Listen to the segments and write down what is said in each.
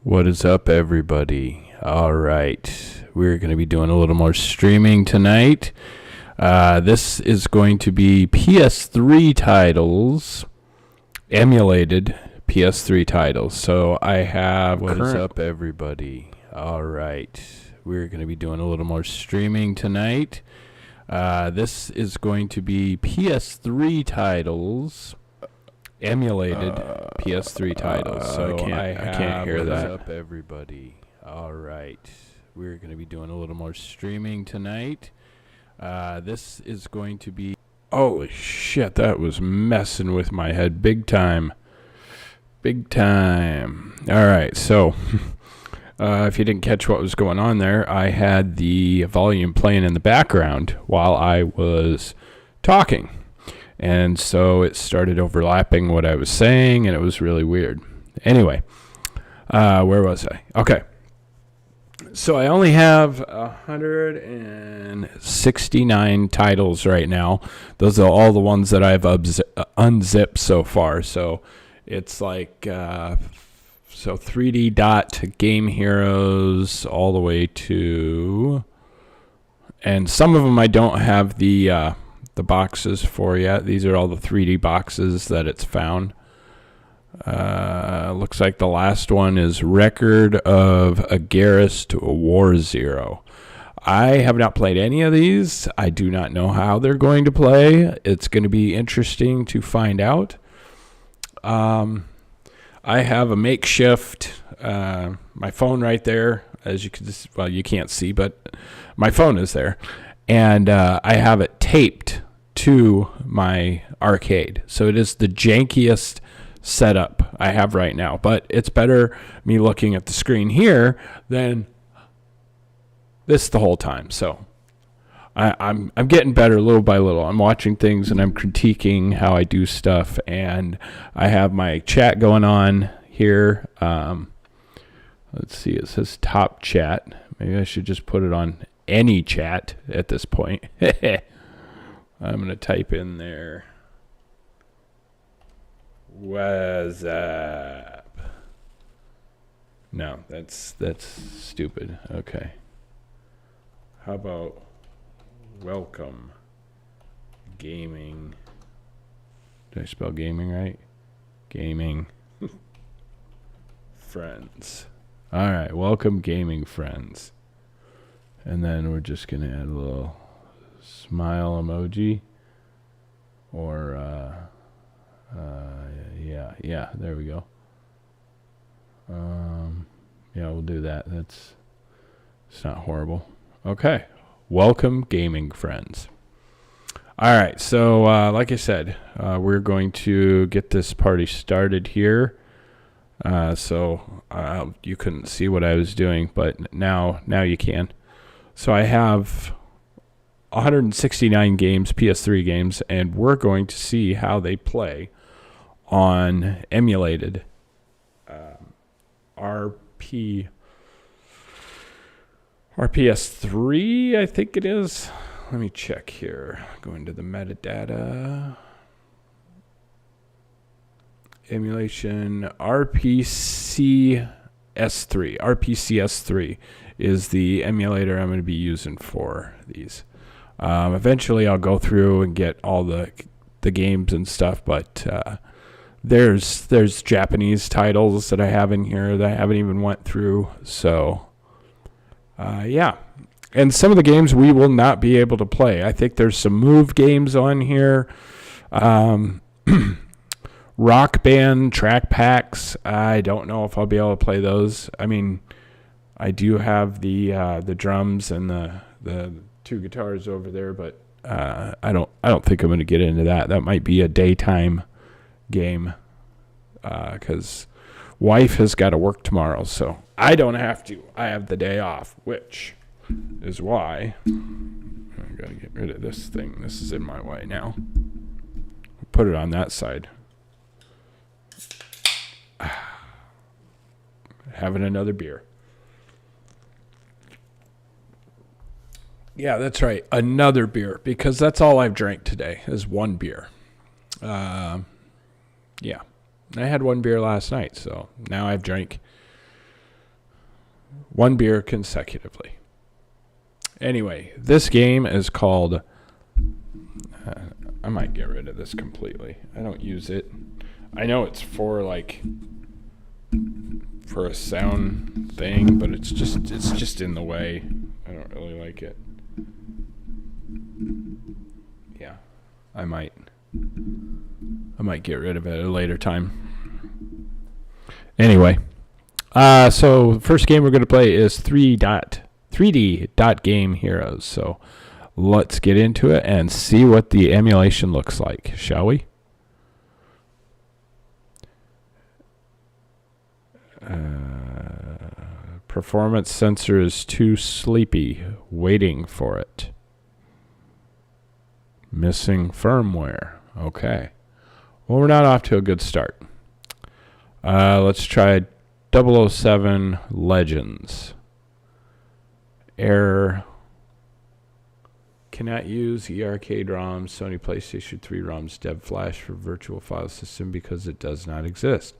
What is up, everybody? All right, we're going to be doing a little more streaming tonight. This is going to be PS3 titles, emulated PS3 titles. So I have... What is up, everybody? All right, we're going to be doing a little more streaming tonight. This is going to be PS3 titles, emulated PS3 titles. So I can't hear that. What's up, everybody? All right, we're going to be doing a little more streaming tonight. This is going to be... Holy shit, that was messing with my head big time. Big time. All right, so if you didn't catch what was going on there, I had the volume playing in the background while I was talking. And so it started overlapping what I was saying, and it was really weird. Anyway, where was I? Okay. So I only have 169 titles right now. Those are all the ones that I've unzipped so far. So it's like, so 3D Dot Game Heroes all the way to, and some of them I don't have the boxes for yet. These are all the 3D boxes that it's found. Looks like the last one is Record of Agaris to a War Zero. I have not played any of these. I do not know how they're going to play. It's going to be interesting to find out. I have a makeshift, my phone right there, as you can, well, you can't see, but my phone is there. And I have it taped to my arcade. So it is the jankiest setup I have right now, but it's better me looking at the screen here than this the whole time. So I'm getting better little by little. I'm watching things and I'm critiquing how I do stuff, and I have my chat going on here. Let's see, it says top chat. Maybe I should just put it on any chat at this point. I'm going to type in there. What's up? No, that's stupid. Okay. How about welcome gaming? Did I spell gaming right? Gaming friends. All right, welcome gaming friends. And then we're just going to add a little smile emoji, or yeah, there we go. Yeah, we'll do that. It's not horrible. Okay, welcome gaming friends. All right, so like I said, we're going to get this party started here. So you couldn't see what I was doing, but now you can. So I have 169 games, PS3 games, and we're going to see how they play on emulated RPS3, I think it is. Let me check here. Go into the metadata. Emulation RPCS3. RPCS3 is the emulator I'm going to be using for these. Eventually I'll go through and get all the games and stuff, but there's Japanese titles that I have in here that I haven't even went through. So yeah, and some of the games we will not be able to play. I think there's some Move games on here. Rock Band track packs. I don't know if I'll be able to play those. I mean, I do have the drums and the two guitars over there, but I don't think I'm going to get into that. That might be a daytime game, because wife has got to work tomorrow, so I don't have to. I have the day off, which is why I got to get rid of this thing. This is in my way now. Put it on that side. Having another beer. Yeah, that's right. Another beer, because that's all I've drank today is one beer. Yeah. I had one beer last night, so now I've drank one beer consecutively. Anyway, this game is called... I might get rid of this completely. I don't use it. I know it's for like... for a sound thing, but it's just in the way. I don't really like it. Yeah, I might get rid of it at a later time. Anyway, so the first game we're going to play is 3D Dot Game Heroes. So let's get into it and see what the emulation looks like, shall we? Performance sensor is too sleepy. Waiting for it. Missing firmware. Okay. Well, we're not off to a good start. Let's try 007 Legends. Error. Cannot use eArcade ROMs, Sony PlayStation 3 ROMs, Dev Flash for virtual file system because it does not exist.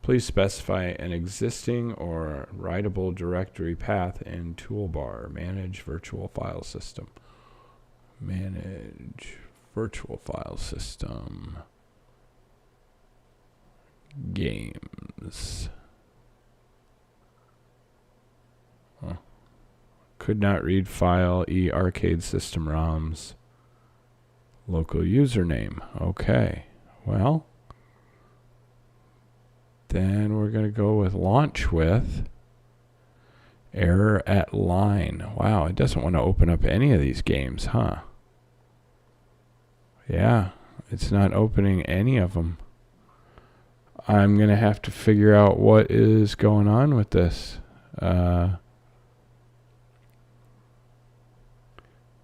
Please specify an existing or writable directory path in toolbar. Manage virtual file system. Manage virtual file system. Games. Could not read file. eArcade system ROMs. Local username. Okay. Well, then we're going to go with launch with. Error at line. Wow, it doesn't want to open up any of these games, huh? Yeah, it's not opening any of them. I'm going to have to figure out what is going on with this.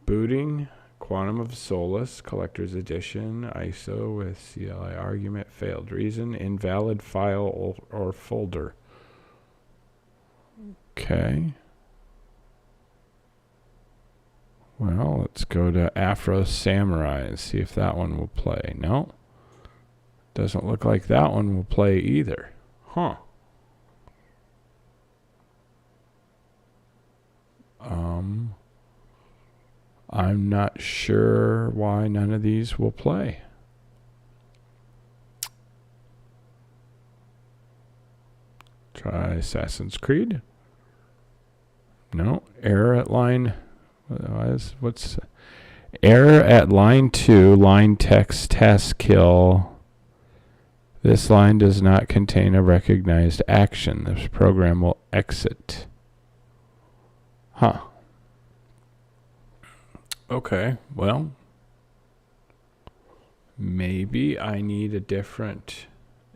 Booting. Quantum of Solace, Collector's Edition, ISO with CLI argument, failed. Reason, invalid file or folder. Okay. Well, let's go to Afro Samurai, see if that one will play. No. Doesn't look like that one will play either. Huh. I'm not sure why none of these will play. Try Assassin's Creed. No. Error at line. What's error at line 2? Line text task kill. This line does not contain a recognized action. This program will exit. Huh. Okay, well, maybe I need a different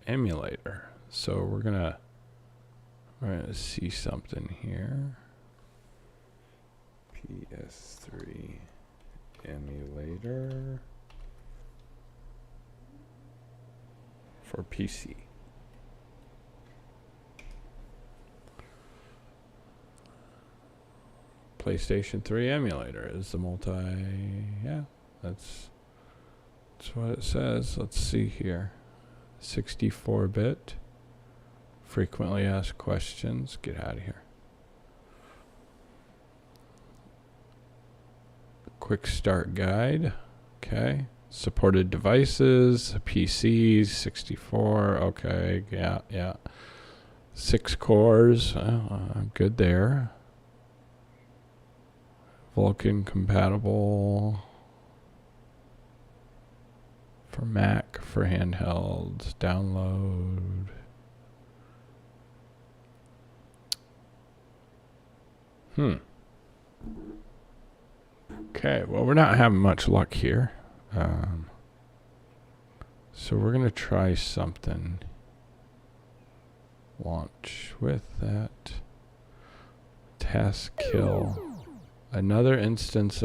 emulator. So we're gonna see something here. PS3 emulator for PC. PlayStation 3 emulator is the yeah, that's what it says. Let's see here. 64-bit. Frequently asked questions. Get out of here. Quick start guide. Okay. Supported devices, PCs, 64. Okay, yeah. 6 cores. I'm good there. Vulkan compatible for Mac, for handhelds, download. Okay, well, we're not having much luck here. So we're going to try something. Launch with that. Task kill. Another instance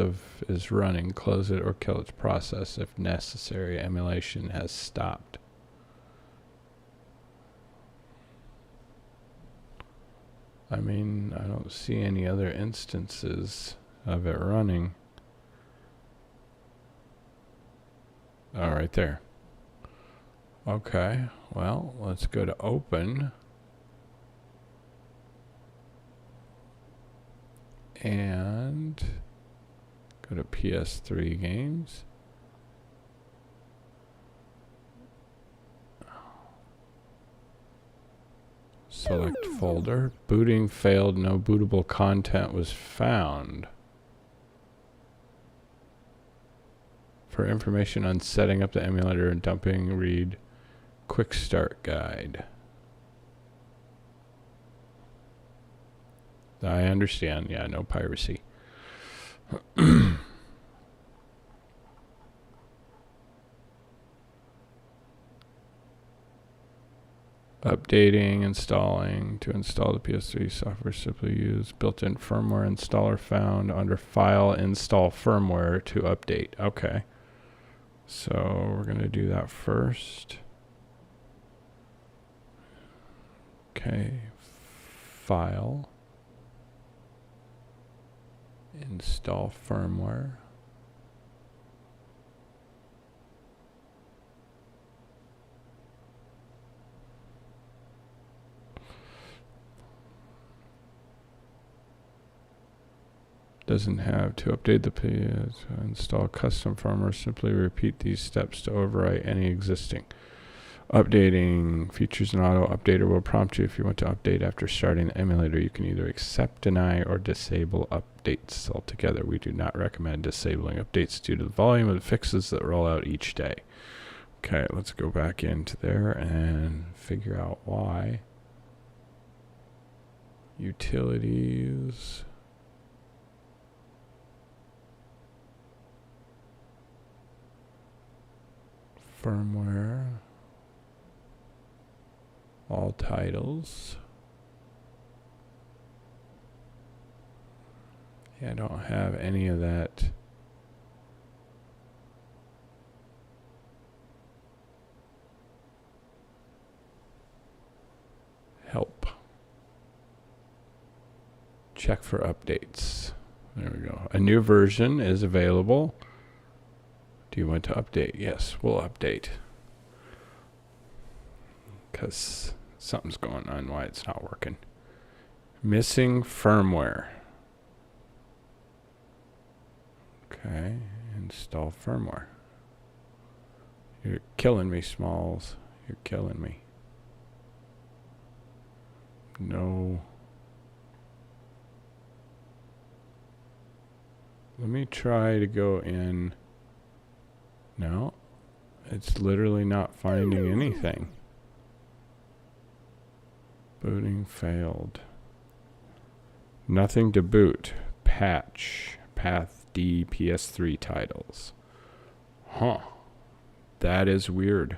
is running. Close it or kill its process if necessary. Emulation has stopped. I mean, I don't see any other instances of it running. Oh, right there. Okay, well, let's go to open. and go to PS3 games. Select folder. Booting failed. No bootable content was found. For information on setting up the emulator and dumping, read Quick Start Guide. I understand. Yeah, no piracy. Updating, installing. To install the PS3 software, simply use built-in firmware installer found under File, Install Firmware to update. Okay. So we're going to do that first. Okay. File. Install firmware. Doesn't have to update the PS. Install custom firmware. Simply repeat these steps to overwrite any existing. Updating features an auto updater will prompt you if you want to update after starting the emulator. You can either accept, deny, or disable updates altogether. We do not recommend disabling updates due to the volume of the fixes that roll out each day. Okay, let's go back into there and figure out why. Utilities. Firmware. All titles. Yeah, I don't have any of that. Help. Check for updates. There we go. A new version is available. Do you want to update? Yes, we'll update. Because something's going on why it's not working. Missing firmware. Okay, install firmware. You're killing me, Smalls. You're killing me. No. Let me try to go in. No, it's literally not finding anything. Booting failed. Nothing to boot. Patch. Path D PS3 titles. Huh. That is weird.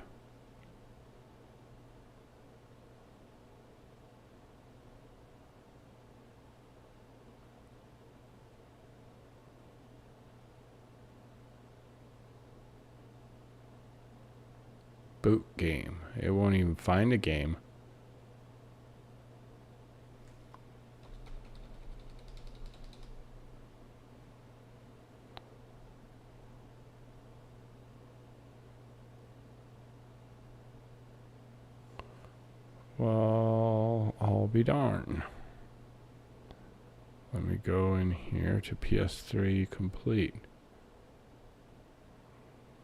Boot game. It won't even find a game. Well, I'll be darned. Let me go in here to PS3 complete.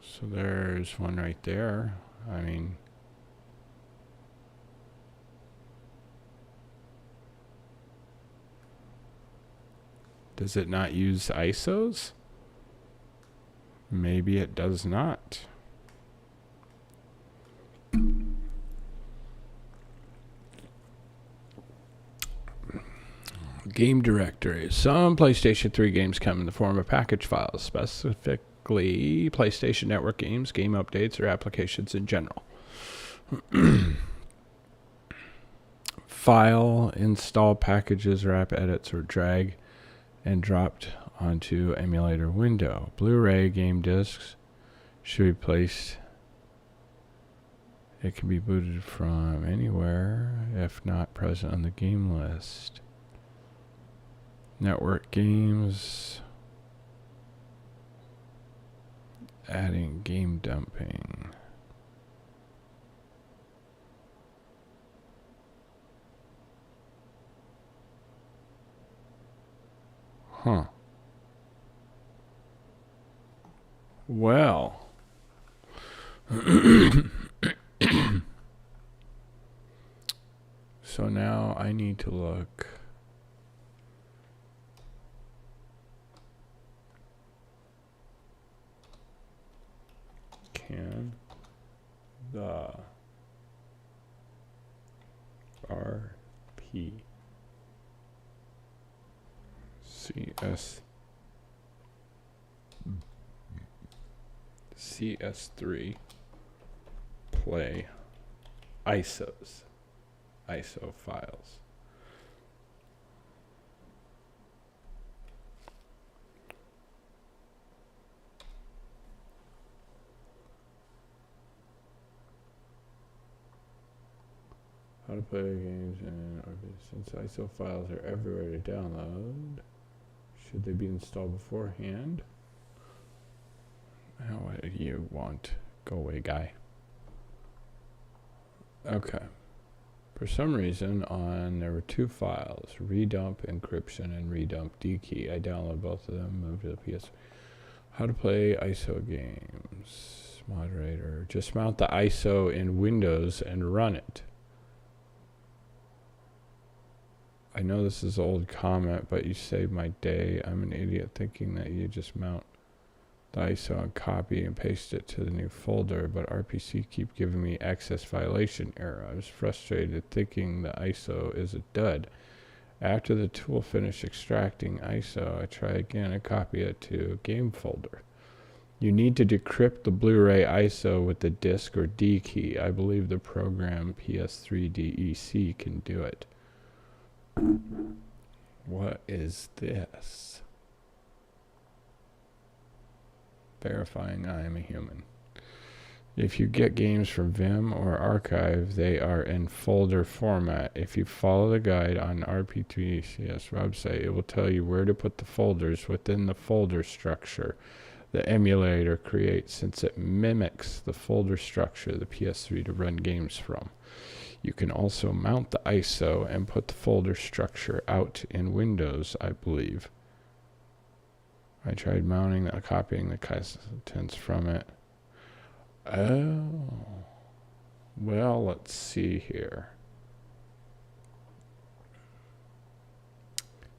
So there's one right there. I mean, does it not use ISOs? Maybe it does not. Game directory. Some PlayStation 3 games come in the form of package files, specifically PlayStation Network games, game updates, or applications in general. File, install packages, or app edits, or drag and dropped onto emulator window. Blu-ray game discs should be placed. It can be booted from anywhere if not present on the game list. Network games. Adding game dumping. Huh. Well. So now I need to look. Can the RP CS3 play ISO files? How to play games and since ISO files are everywhere to download, should they be installed beforehand? What do you want? Go away, guy. Okay. For some reason, there were two files, redump encryption and redump dkey. I downloaded both of them, moved to the PS. How to play ISO games. Moderator. Just mount the ISO in Windows and run it. I know this is an old comment, but you saved my day. I'm an idiot thinking that you just mount the ISO and copy and paste it to the new folder, but RPC keep giving me access violation error. I was frustrated thinking the ISO is a dud. After the tool finished extracting ISO, I try again and copy it to game folder. You need to decrypt the Blu-ray ISO with the disk or D key. I believe the program PS3 DEC can do it. What is this? Verifying I am a human. If you get games from Vim or Archive, they are in folder format. If you follow the guide on RPTCS website, it will tell you where to put the folders within the folder structure the emulator creates, since it mimics the folder structure of the PS3 to run games from. You can also mount the ISO and put the folder structure out in Windows, I believe. I tried mounting and copying the contents from it. Oh. Well, let's see here.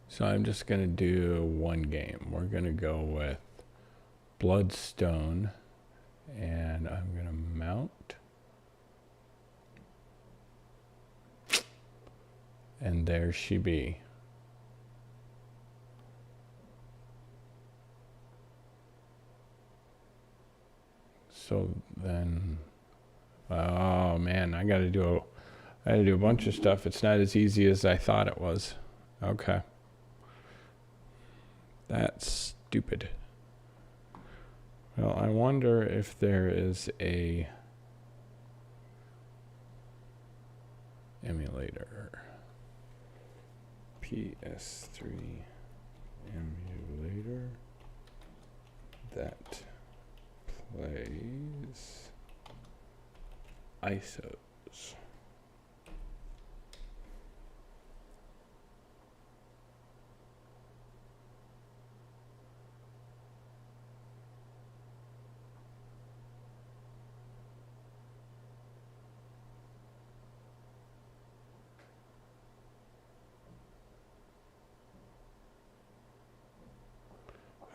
So I'm just going to do one game. We're going to go with Bloodstone. And I'm going to mount. And there she be. So then, oh man, I gotta do a bunch of stuff. It's not as easy as I thought it was. Okay. That's stupid. Well, I wonder if there is a emulator. PS3 emulator that plays ISOs.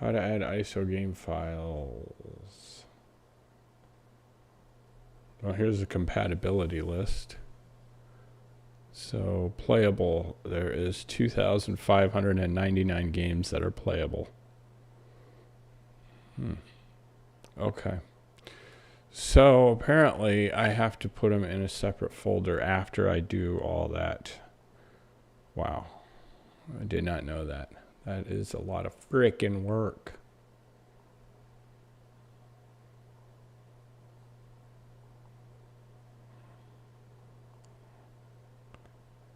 How to add ISO game files. Well, here's the compatibility list. So playable, there is 2,599 games that are playable. Okay. So apparently I have to put them in a separate folder after I do all that. Wow. I did not know that. That is a lot of frickin' work.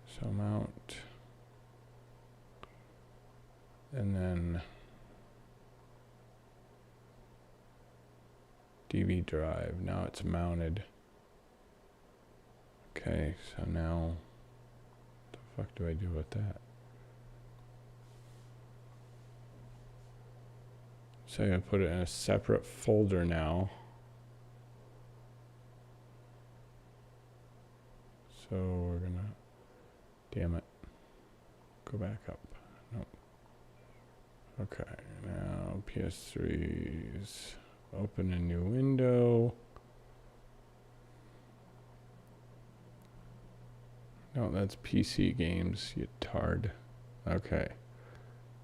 So mount. And then DV drive. Now it's mounted. Okay, so now what the fuck do I do with that? So I'm going to put it in a separate folder now. So we're going to, damn it, go back up. Nope. Okay, now PS3's open a new window. No, that's PC games, you tard. Okay,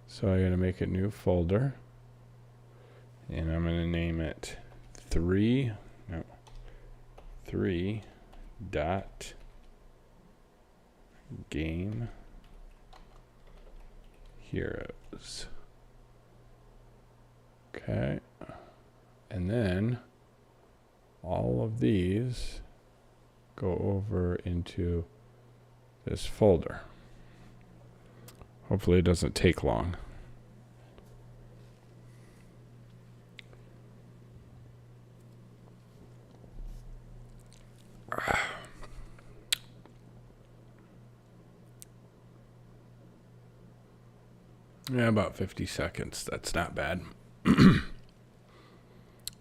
so I gotta make a new folder, and I'm gonna name it 3 dot game heroes. Okay, and then all of these go over into this folder. Hopefully it doesn't take long. Yeah, about 50 seconds. That's not bad. Of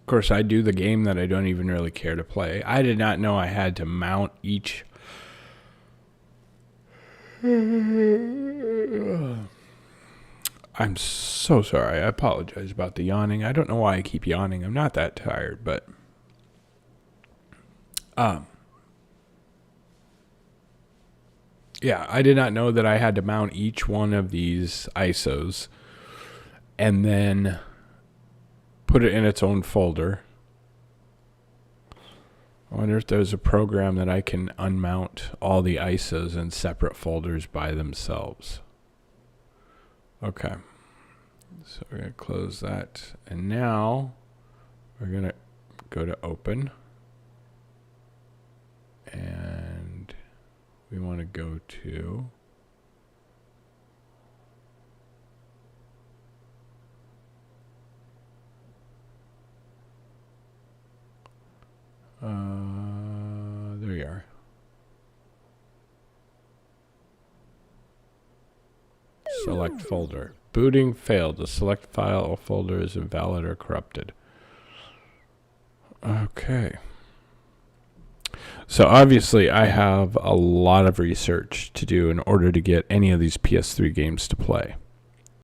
course, I do the game that I don't even really care to play. I did not know I had to mount each. I'm so sorry. I apologize about the yawning. I don't know why I keep yawning. I'm not that tired, but yeah, I did not know that I had to mount each one of these ISOs and then put it in its own folder. I wonder if there's a program that I can unmount all the ISOs in separate folders by themselves. Okay. So we're going to close that. And now we're going to go to open. And we want to go to there you are. Select folder. Booting failed. The select file or folder is invalid or corrupted. Okay. So obviously I have a lot of research to do in order to get any of these PS3 games to play.